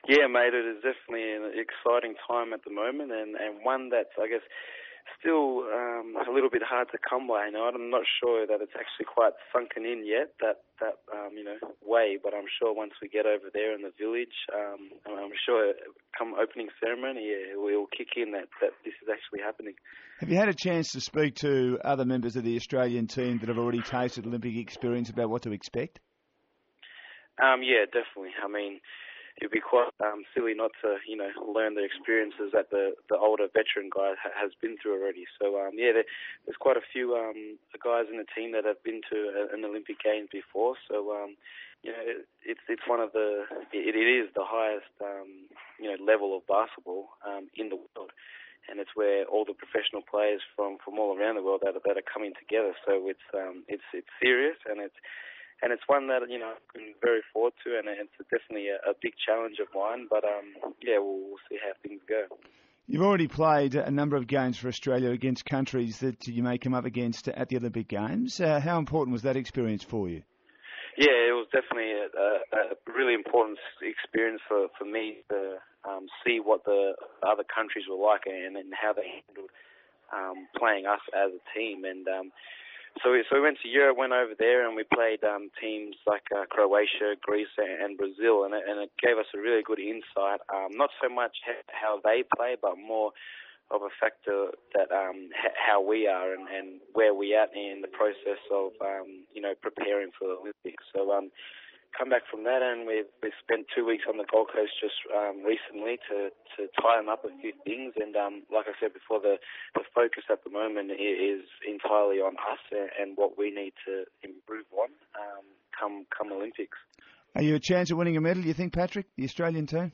Yeah, mate, it is definitely an exciting time at the moment, and one that's, I guess, still a little bit hard to come by. I'm not sure that it's actually quite sunken in yet, that way, but I'm sure once we get over there in the village, I'm sure come opening ceremony, yeah, we'll kick in that this is actually happening. Have you had a chance to speak to other members of the Australian team that have already tasted Olympic experience about what to expect? Yeah, definitely. I mean, it'd be quite silly not to, learn the experiences that the older veteran guy has been through already. So, there's quite a few guys in the team that have been to an Olympic Games before. So, it's one of it is the highest, level of basketball in the world. And it's where all the professional players from all around the world that are coming together. So it's serious, and it's one that, I'm very forward to, and it's definitely a big challenge of mine. But, we'll see how things go. You've already played a number of games for Australia against countries that you may come up against at the Olympic Games. How important was that experience for you? Yeah, it was definitely a really important experience for me to see what the other countries were like and how they handled playing us as a team. And So we went to Europe, went over there, and we played teams like Croatia, Greece, and Brazil, and it gave us a really good insight. Not so much how they play, but more of a factor that how we are and where we at in the process of preparing for the Olympics. So come back from that, and we've spent 2 weeks on the Gold Coast just recently to tie them up a few things. And like I said before, the focus at the moment is entirely on us and what we need to improve on come Olympics. Are you a chance of winning a medal, you think, Patrick, the Australian team?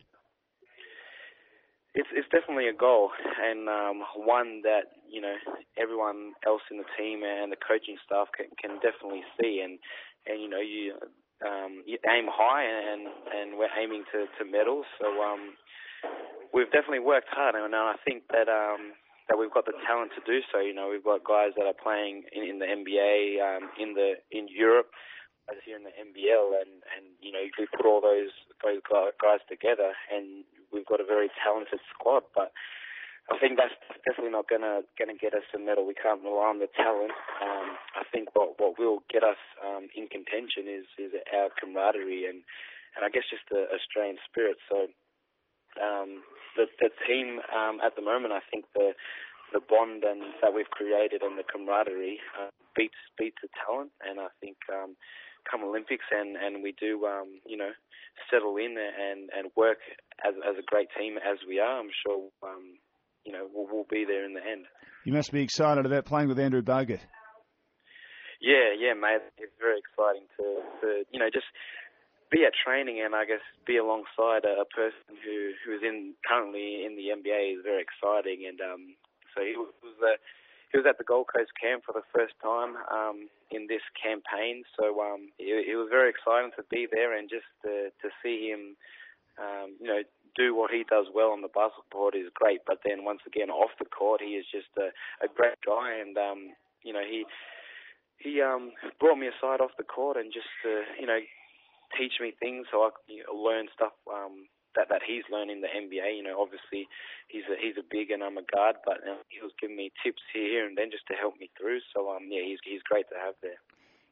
It's definitely a goal, and one that everyone else in the team and the coaching staff can definitely see. And you aim high, and we're aiming to medals. So we've definitely worked hard, and I think that we've got the talent to do so. We've got guys that are playing in the NBA, in Europe, guys here in the NBL, and we put all those guys together, and we've got a very talented squad. But I think that's definitely not gonna get us a medal. We can't rely on the talent. I think what will get us in contention is our camaraderie and I guess just the Australian spirit. So the team at the moment, I think the bond that we've created and the camaraderie beats the talent. And I think come Olympics and we do settle in and work as a great team as we are, I'm sure we'll be there in the end. You must be excited about playing with Andrew Bogut. Yeah, mate. It's very exciting to just be at training and I guess be alongside a person who's currently in the NBA is very exciting. And so he was at the Gold Coast camp for the first time in this campaign. So it was very exciting to be there and just to see him, do what he does well on the basketball court is great. But then once again off the court, he is just a great guy. And he brought me aside off the court and just teach me things so I could learn stuff that he's learned in the NBA. Obviously he's a big and I'm a guard, but he was giving me tips here and then just to help me through. So he's great to have there.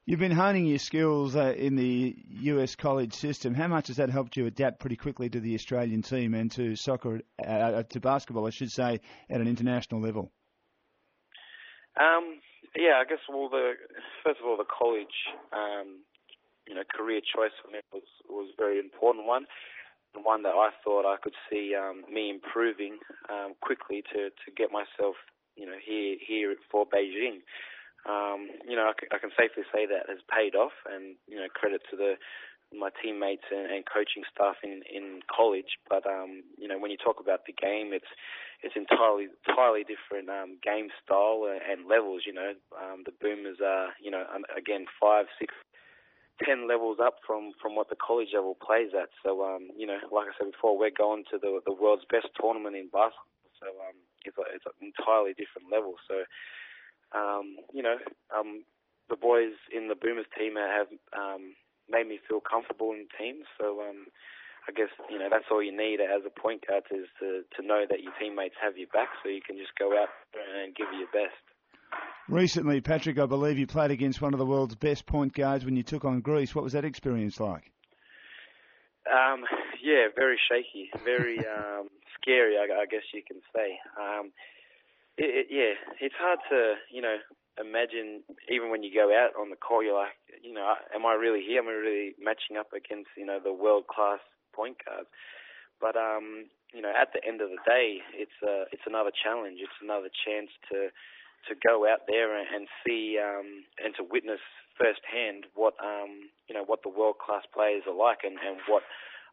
You've been honing your skills in the US college system. How much has that helped you adapt pretty quickly to the Australian team and to soccer, to basketball, I should say, at an international level? I guess first of all the college career choice for me was a very important one. One that I thought I could see me improving quickly to get myself, here for Beijing. I can safely say that has paid off, and credit to my teammates and coaching staff in college. But when you talk about the game, it's entirely different game style and levels. The Boomers are again 5, 6, 10 levels up from what the college level plays at. So like I said before, we're going to the world's best tournament in basketball. So it's an entirely different level. So the boys in the Boomers team have made me feel comfortable in teams. So I guess that's all you need as a point guard is to know that your teammates have your back, so you can just go out and give it your best. Recently, Patrick, I believe you played against one of the world's best point guards when you took on Greece. What was that experience like? Yeah, very shaky, very scary, I guess you can say. It's hard to, imagine, even when you go out on the court, you're like, am I really here? Am I really matching up against, the world-class point guards? But, at the end of the day, it's another challenge. It's another chance to go out there and see and to witness firsthand what the world-class players are like and what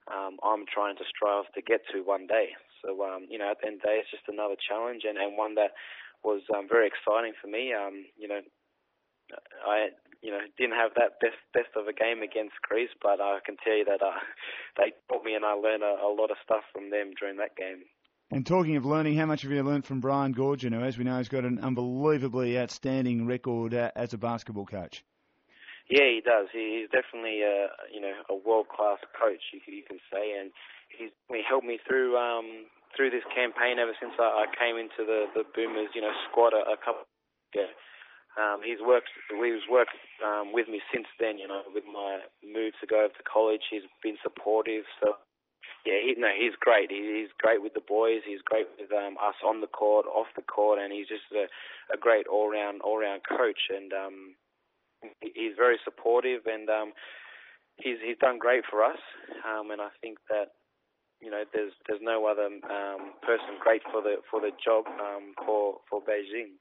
I'm trying to strive to get to one day. So, at the end of the day, it's just another challenge and one that was very exciting for me. I didn't have that best of a game against Greece, but I can tell you that they taught me and I learned a lot of stuff from them during that game. And talking of learning, how much have you learned from Brian Goorjian, who, as we know, has got an unbelievably outstanding record as a basketball coach? Yeah, he does. He's definitely a world-class coach, you can say, and he helped me through this campaign ever since I came into the Boomers squad a couple of years ago. He's worked with me since then. With my move to go over to college, he's been supportive. So yeah, he's great. He's great with the boys. He's great with us on the court, off the court, and he's just a great all-round coach. And he's very supportive, and he's done great for us. And I think that there's no other person great for the job for Beijing.